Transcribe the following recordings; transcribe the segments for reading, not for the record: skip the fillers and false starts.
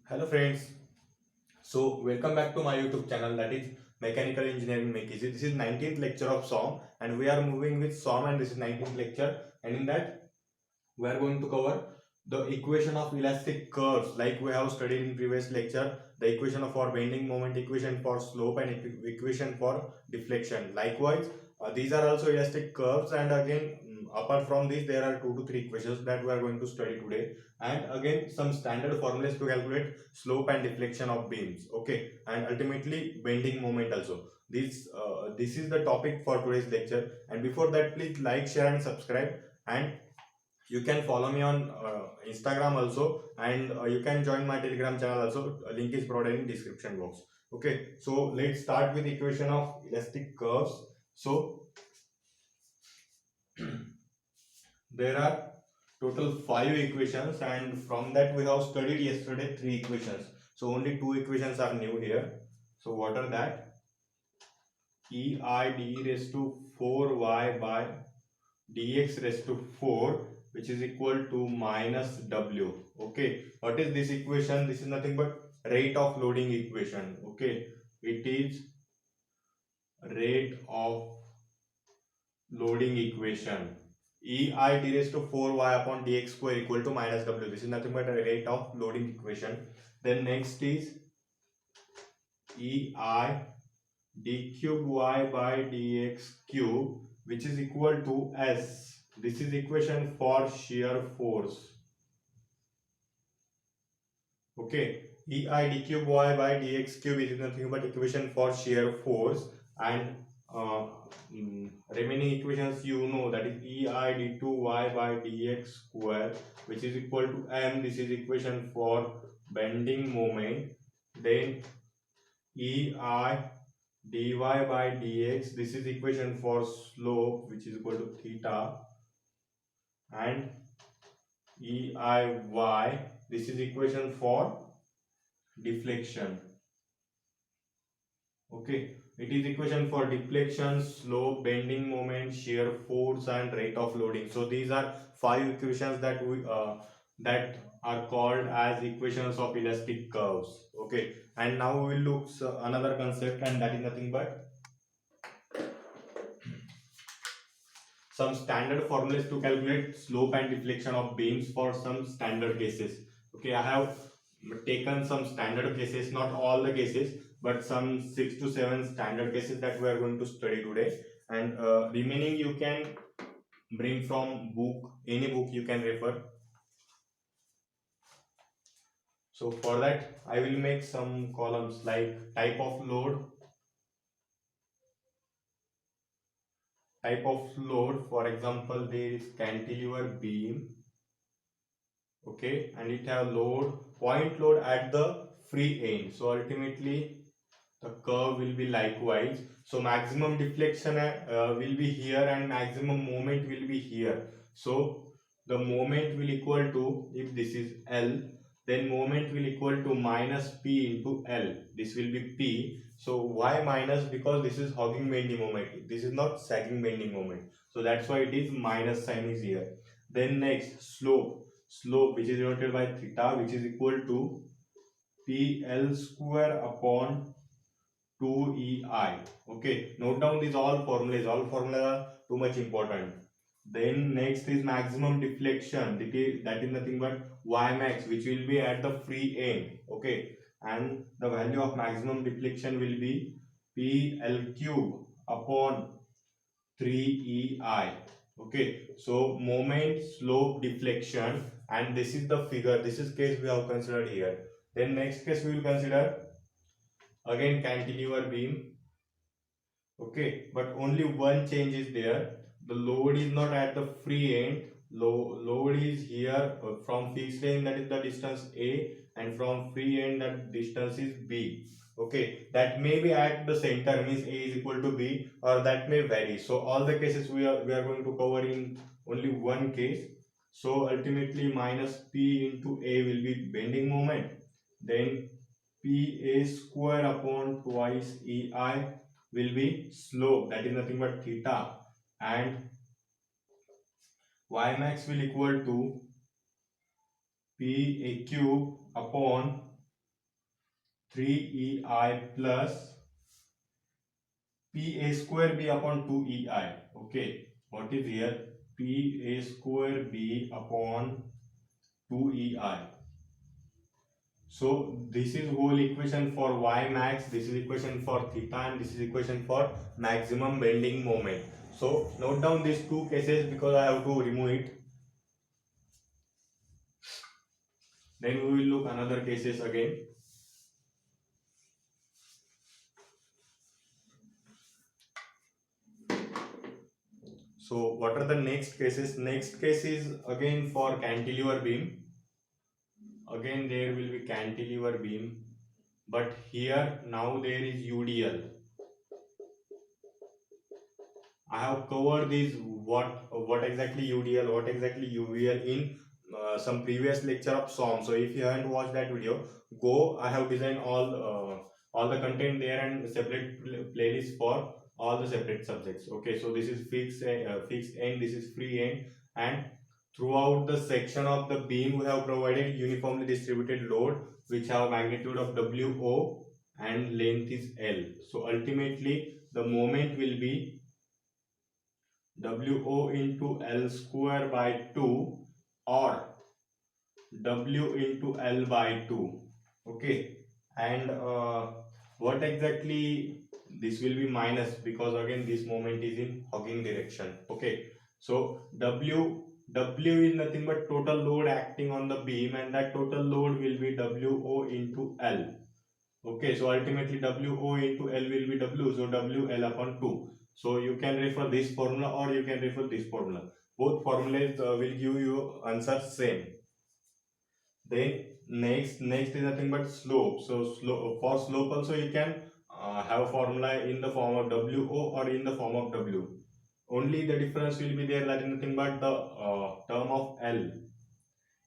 Hello friends. So welcome back to my YouTube channel, that is Mechanical Engineering Make Easy. This is 19th lecture of SOM and we are moving with SOM, and this is 19th lecture, and in that we are going to cover the equation of elastic curves like we have studied in previous lecture, the equation for bending moment, equation for slope, and equation for deflection. Likewise, these are also elastic curves, and again apart from this there are 2 to 3 equations that we are going to study today, and again some standard formulas to calculate slope and deflection of beams, okay, and ultimately bending moment also. This is the topic for today's lecture, and before that please like, share and subscribe, and you can follow me on Instagram also, and you can join my Telegram channel also. A link is provided in description box. Okay, so let's start with equation of elastic curves. So there are total 5 equations, and from that we have studied yesterday 3 equations. So only 2 equations are new here. So what are that? EI d raised to 4y by dx raised to 4, which is equal to minus w. Okay, what is this equation? This is nothing but rate of loading equation. Okay, it is rate of loading equation. EI d raised to 4y upon dx square equal to minus w. This is nothing but a rate of loading equation. Then next is EI d cube y by dx cube, which is equal to s. This is equation for shear force. Okay, EI d cube y by dx cube is nothing but equation for shear force, and remaining equations you know, that is EI d2y by dx square, which is equal to m. This is equation for bending moment. Then EI dy by dx, this is equation for slope, which is equal to theta, and EIy, this is equation for deflection. Okay, it is equation for deflection, slope, bending moment, shear force, and rate of loading. So these are 5 equations that are called as equations of elastic curves. Okay, and now we will look another concept, and that is nothing but some standard formulas to calculate slope and deflection of beams for some standard cases. Okay, I have taken some standard cases, not all the cases, but some 6 to 7 standard cases that we are going to study today, and remaining you can bring from book, any book you can refer. So for that I will make some columns like type of load, for example there is cantilever beam. Okay, and it have point load at the free end, so ultimately the curve will be likewise. So maximum deflection will be here, and maximum moment will be here. So the moment will equal to, if this is L, then moment will equal to minus P into L. This will be P. So why minus? Because this is hogging bending moment, this is not sagging bending moment, so that's why it is minus sign is here. Then next, slope which is denoted by theta, which is equal to PL square upon 2EI. Okay, note down these all formulas. All formulas are too much important. Then next is maximum deflection. That is nothing but Y max, which will be at the free end. Okay, and the value of maximum deflection will be PL cube upon 3EI. Okay, so moment, slope, deflection, and this is the figure. This is case we have considered here. Then next case we will consider again cantilever beam. Okay, but only one change is there. The load is not at the free end. Load is here from fixed end, that is the distance A, and from free end that distance is B. Okay, that may be at the center, means A is equal to B, or that may vary. So all the cases we are going to cover in only one case. So ultimately minus P into A will be bending moment. Then PA square upon twice EI will be slope, that is nothing but theta, and Y max will equal to PA cube upon 3EI plus PA square B upon 2EI. Okay, what is here? PA square B upon 2EI. So this is whole equation for Y max, this is equation for theta, and this is equation for maximum bending moment. So note down these two cases because I have to remove it. Then we will look another cases again. So what are the next cases? Next case is again for cantilever beam. Again there will be cantilever beam, but here now there is UDL. I have covered this what exactly UDL, what exactly UVL in some previous lecture of SOM. So if you haven't watched that video, go. I have designed all the content there and separate playlist for all the separate subjects. Okay, so this is fixed end, this is free end, and throughout the section of the beam we have provided uniformly distributed load which have magnitude of WO and length is L. So ultimately the moment will be WO into L square by 2 or W into L by 2. Okay, and what exactly this will be minus because again this moment is in hugging direction. Okay, so W is nothing but total load acting on the beam, and that total load will be WO into L. Okay, so ultimately WO into L will be W, so WL upon 2. So you can refer this formula or you can refer this formula. Both formulas will give you answer same. Then next is nothing but slope. So for slope also you can have formula in the form of WO or in the form of W. Only the difference will be there, that is nothing but the term of L.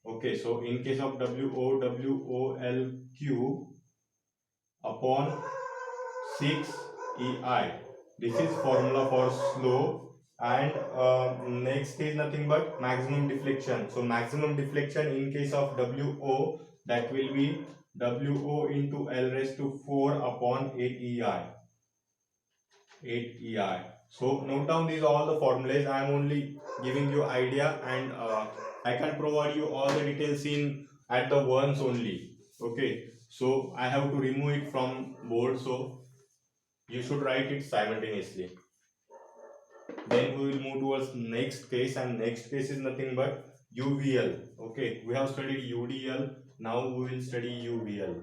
Okay, so in case of WO, WOL cube upon 6 EI. This is formula for slope. And next is nothing but maximum deflection. So maximum deflection in case of WO, that will be WO into L raised to 4 upon 8 EI. 8 EI. So note down these all the formulas. I am only giving you idea, and I can provide you all the details in at the once only. Okay, so I have to remove it from board, so you should write it simultaneously. Then we will move towards next case, and next case is nothing but UVL. Okay, we have studied UDL, now we will study UVL.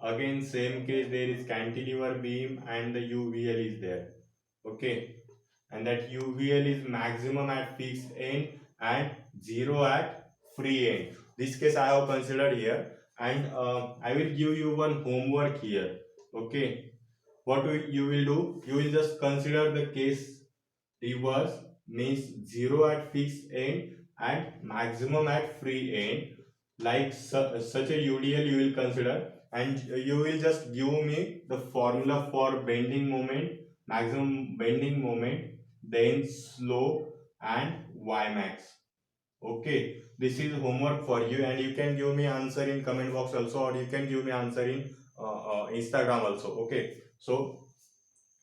Again same case, there is cantilever beam and the UVL is there. Okay, and that UVL is maximum at fixed end and 0 at free end. This case I have considered here, and I will give you one homework here. Okay, what you will do, you will just consider the case reverse, means 0 at fixed end and maximum at free end, like such a UDL you will consider, and you will just give me the formula for bending moment, maximum bending moment, then slope and Y max. Okay, this is homework for you, and you can give me answer in comment box also, or you can give me answer in Instagram also. Okay, so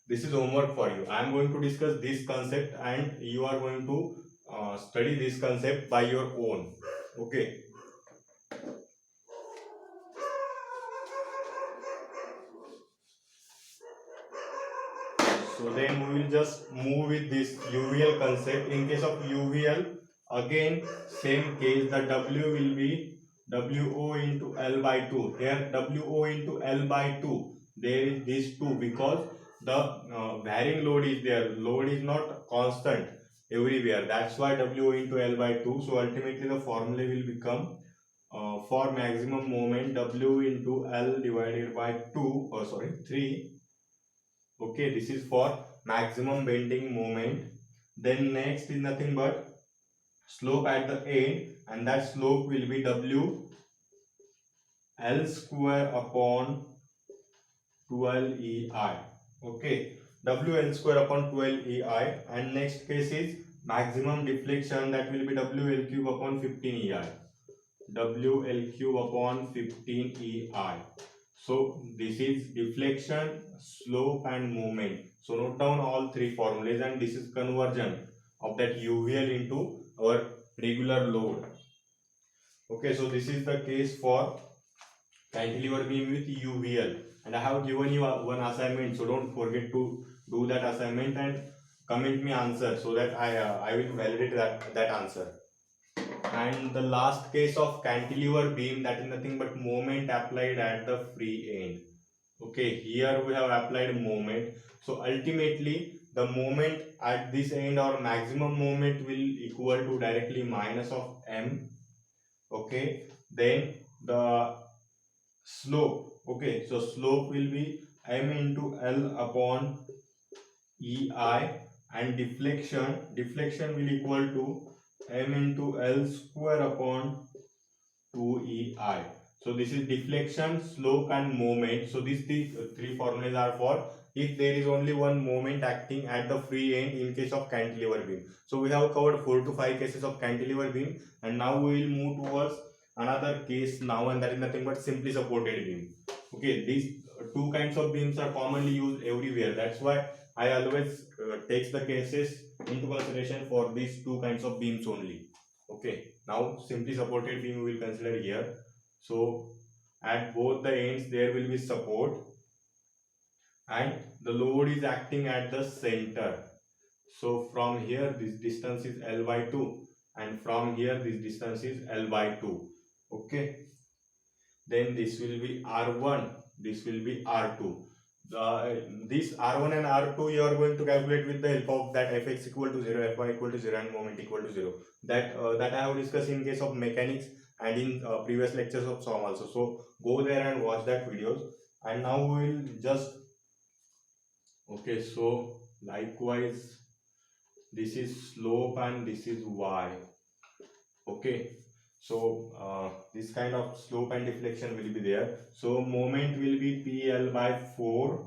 this is homework for you. I am going to discuss this concept and you are going to study this concept by your own. Okay. So then we will just move with this UVL concept. In case of UVL, again same case, the W will be WO into L by 2. Here WO into L by 2. There is this 2 because the varying load is there. Load is not constant everywhere. That's why WO into L by 2. So ultimately the formula will become for maximum moment W into L divided by 3. Okay, this is for maximum bending moment. Then next is nothing but slope at the end, and that slope will be W L square upon 12 EI. Okay, WL square upon 12 EI. And next case is maximum deflection, that will be WL cube upon 15 EI. WL cube upon 15 EI. So this is deflection, slope and moment. So note down all three formulas, and this is conversion of that UVL into our regular load. Okay, so this is the case for cantilever beam with UVL, and I have given you one assignment, so don't forget to do that assignment and comment me answer so that I will validate that answer. And the last case of cantilever beam, that is nothing but moment applied at the free end. Okay, here we have applied moment. So ultimately the moment at this end, or maximum moment, will equal to directly minus of m. Okay, then the slope, okay, so slope will be m into L upon EI, and deflection will equal to m into L square upon 2EI. So this is deflection, slope and moment. So these three formulas are for if there is only one moment acting at the free end in case of cantilever beam. So we have covered 4 to 5 cases of cantilever beam, and now we will move towards another case now, and that is nothing but simply supported beam. Okay, these two kinds of beams are commonly used everywhere. That's why I always takes the cases into consideration for these two kinds of beams only. Okay, now simply supported beam we will consider here. So at both the ends there will be support, and the load is acting at the center. So from here this distance is L by 2, and from here this distance is L by 2. Okay, then this will be R1, this will be R2. This R1 and R2 you are going to calculate with the help of that Fx equal to 0, Fy equal to 0 and moment equal to 0. That I have discussed in case of mechanics and in previous lectures of SOM also. So go there and watch that videos. And now we will just, okay, so likewise this is slope and this is Y. Okay, so this kind of slope and deflection will be there. So moment will be PL by 4.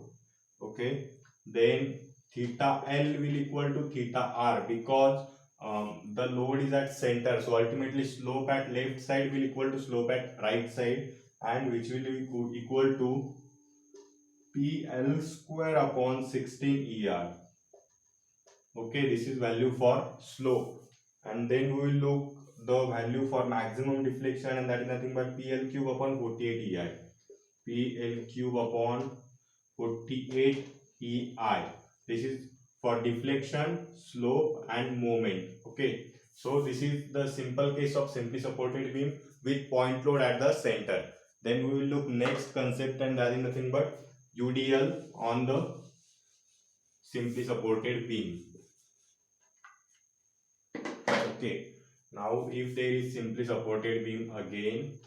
Okay, then theta L will equal to theta R, because the load is at center. So ultimately slope at left side will equal to slope at right side, and which will be equal to PL square upon 16 ER. Okay, this is value for slope, and then we will look the value for maximum deflection, and that is nothing but PL cube upon 48 EI. PL cube upon 48 EI. This is for deflection, slope and moment. Okay, so this is the simple case of simply supported beam with point load at the center. Then we will look next concept, and that is nothing but UDL on the simply supported beam. Okay, now if there is simply supported beam again,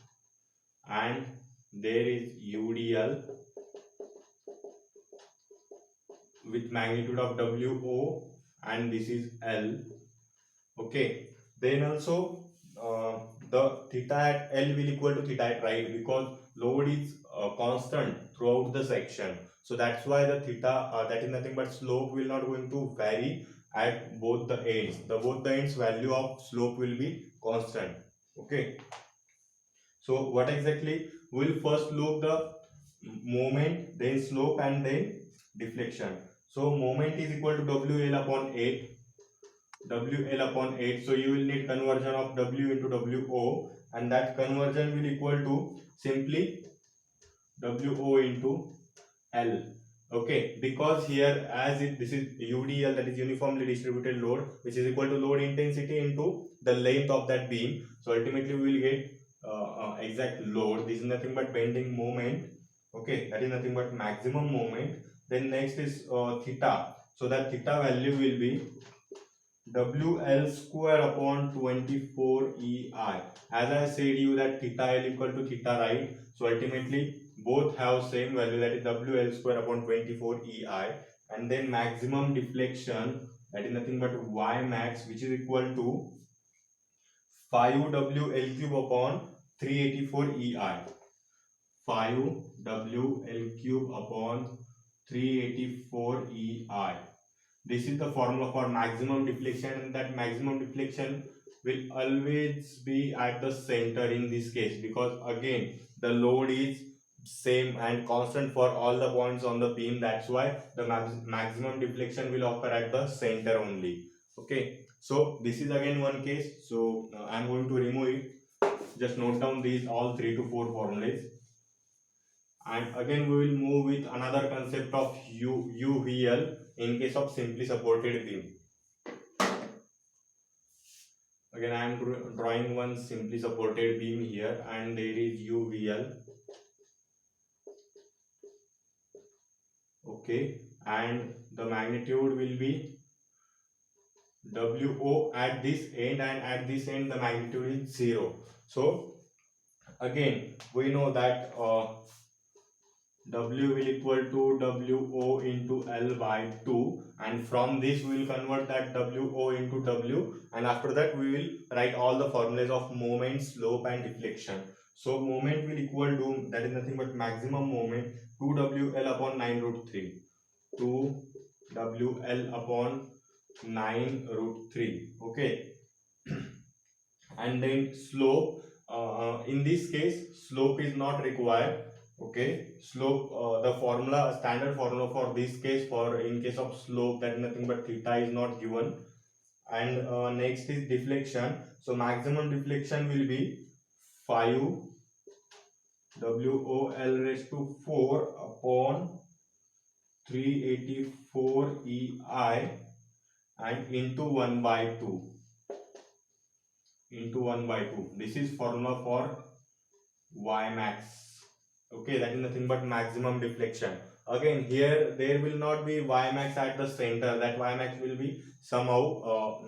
and there is UDL with magnitude of WO, and this is L. Okay, then also the theta at L will equal to theta at right, because load is constant throughout the section. So that's why the theta, that is nothing but slope, will not going to vary at both the ends. Both the ends value of slope will be constant. Okay, so what exactly, we will first look the moment, then slope, and then deflection. So moment is equal to WL upon 8. WL upon 8. So you will need conversion of W into WO, and that conversion will equal to simply WO into L. Okay, because here as this is UDL, that is uniformly distributed load, which is equal to load intensity into the length of that beam. So ultimately we will get exact load. This is nothing but bending moment. Okay, that is nothing but maximum moment. Then next is theta. So that theta value will be WL square upon 24 EI. As I said you that theta L equal to theta right. So ultimately both have same value, that is WL square upon 24 EI. And then maximum deflection, that is nothing but Y max, which is equal to 5WL cube upon 384 EI. 5WL cube upon 384 EI. This is the formula for maximum deflection, and that maximum deflection will always be at the center in this case, because again the load is same and constant for all the points on the beam. That's why the maximum deflection will occur at the center only. Okay, so this is again one case. So I'm going to remove it. Just note down these all 3 to 4 formulas. And again we will move with another concept of UVL in case of simply supported beam. Again I am drawing one simply supported beam here, and there is UVL. Okay, and the magnitude will be WO at this end, and at this end the magnitude is 0. So again we know that W will equal to WO into L by 2, and from this we will convert that WO into W, and after that we will write all the formulas of moment, slope and deflection. So moment will equal to, that is nothing but maximum moment, 2WL upon 9 root 3. 2WL upon 9 root 3. Okay. And then slope, in this case slope is not required. Okay, slope, the formula, standard formula for this case, for in case of slope, that is nothing but theta is not given. And next is deflection. So maximum deflection will be 5 WOL raised to 4 upon 384 EI and into 1 by 2. Into 1 by 2. This is formula for Y max. Okay, that is nothing but maximum deflection. Again here there will not be Y max at the center. That Y max will be somehow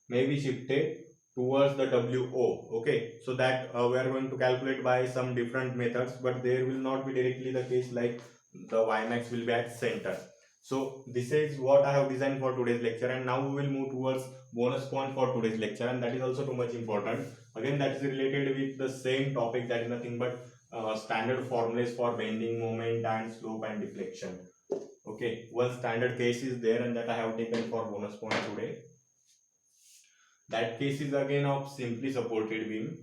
maybe shifted towards the WO. Okay, so that we are going to calculate by some different methods, but there will not be directly the case like the Y max will be at center. So this is what I have designed for today's lecture, and now we will move towards bonus point for today's lecture, and that is also too much important. Again, that is related with the same topic, that is nothing but standard formulas for bending, moment and slope and deflection. Okay, one standard case is there, and that I have taken for bonus point today. That case is again of simply supported beam.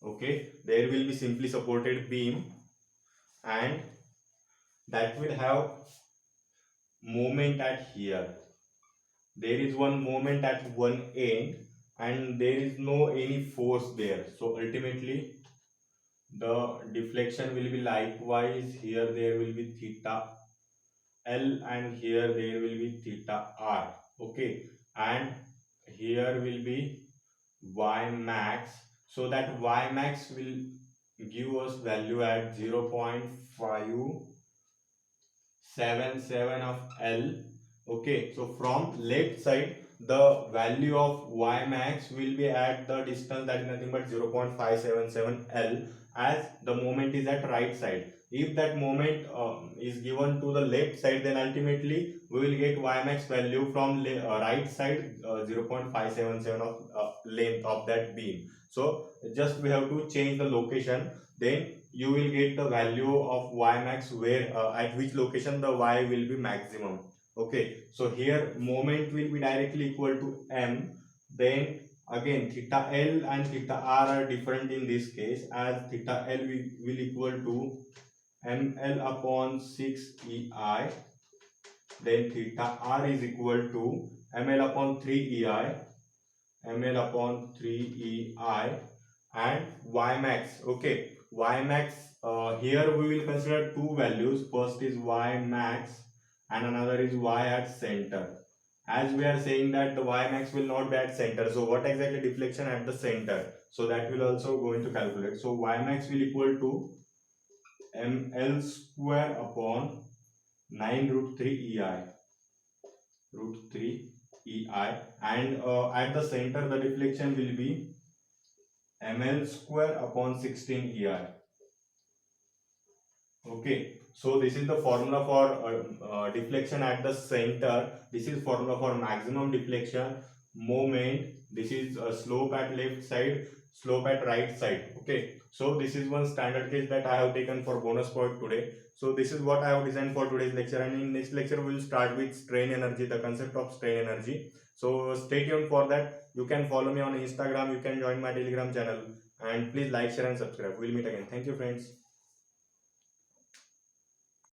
Okay, there will be simply supported beam, and that will have moment at here. There is one moment at one end, and there is no any force there. So ultimately the deflection will be likewise. Here there will be theta L, and here there will be theta R. Okay, and here will be Y max. So that Y max will give us value at 0.577 of L. Okay, so from left side the value of Y max will be at the distance, that is nothing but 0.577 L, as the moment is at right side. If that moment is given to the left side, then ultimately we will get Y max value from right side, 0.577 of length of that beam. So just we have to change the location, then you will get the value of Y max where at which location the Y will be maximum. Okay, so here moment will be directly equal to M. Then again theta L and theta R are different in this case, as theta L will equal to ML upon 6 EI. Then theta R is equal to ML upon 3 EI, ML upon 3 EI, and Y max. Okay, Y max, here we will consider two values. First is Y max and another is Y at center. As we are saying that the Y max will not be at center, so what exactly deflection at the center? So that will also going to calculate. So Y max will equal to ML square upon 9 root 3 EI, root 3 EI, and at the center the deflection will be ML square upon 16 EI. Okay, so this is the formula for deflection at the center. This is formula for maximum deflection, moment. This is slope at left side, slope at right side. Okay, so this is one standard case that I have taken for bonus point today. So this is what I have designed for today's lecture, and in next lecture we will start with strain energy, the concept of strain energy. So stay tuned for that. You can follow me on Instagram, you can join my Telegram channel, and please like, share and subscribe. We'll meet again. Thank you friends.